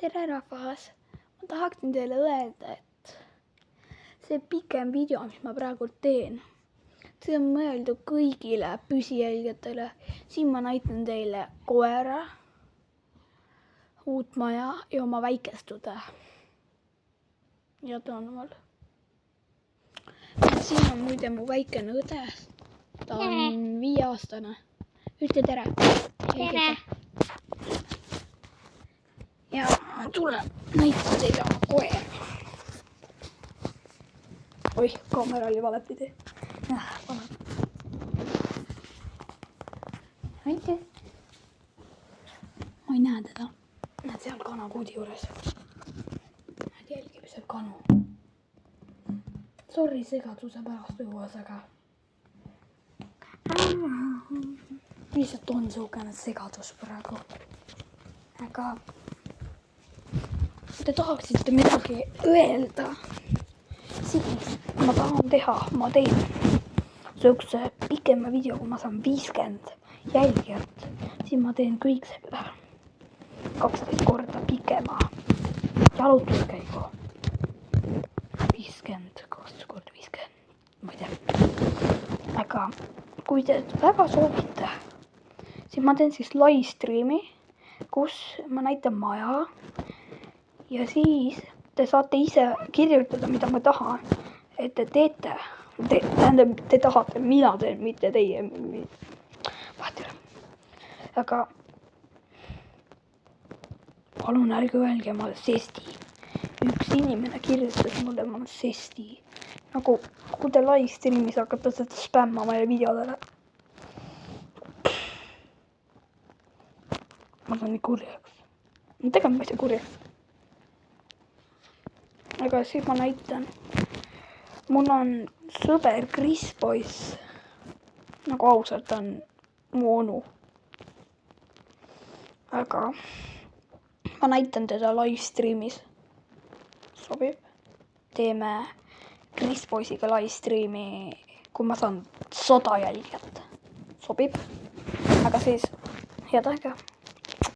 tere rahvas, ma tahaksin teile öelda, et see pikem video, mis ma praegu teen, see on mõeldud kõigile püsijälgijatele. Siin ma näitan teile koera, uut maja ja oma väikest õde. Ja ta on omal. Siin on muide mu väikene õde, ta on 5-aastane. Ütle tere. Tere. Ja tule näita teile oma koera. Oih, kaamera oli valepidi. Näite. Ma ei näe teda. Näed seal kanakuudi juures. Näed jälgib seal kanu. Sorry segaduse pärast õues, aga lihtsalt on suukene segadus praegu. Aga kui te tahaksite midagi öelda, siis ma tahan teha, ma teen sihukese pikema video, kui ma saan 50 jälgijat, siis ma teen kõik selle 12 korda pikema jalutuskäigu. 50, 12 korda 50, ma ei tea. Aga kui te väga soovite, siis ma teen siis live streami, kus ma näitan maja ja siis te saate ise kirjutada, mida ma tahan, et te teete. Tähendab, te tahate, mina teen, mitte teie. Aga palun ärge öelge, ma olen sesti. Üks inimene kirjutas mulle, ma olen sesti. Nagu kui te live streamis hakkate seda spämmama ja videodele. Ma saan nii kurjaks. Tegelikult ma ei saa kurjaks. Aga siis ma näitan. Mul on sõber Chris Boys. Nagu ausalt on mu onu. Aga ma näitan teda live streamis. Sobib? Teeme Chris Boysiga live streami, kui ma saan 100 jälgijat. Sobib? Aga siis head aega.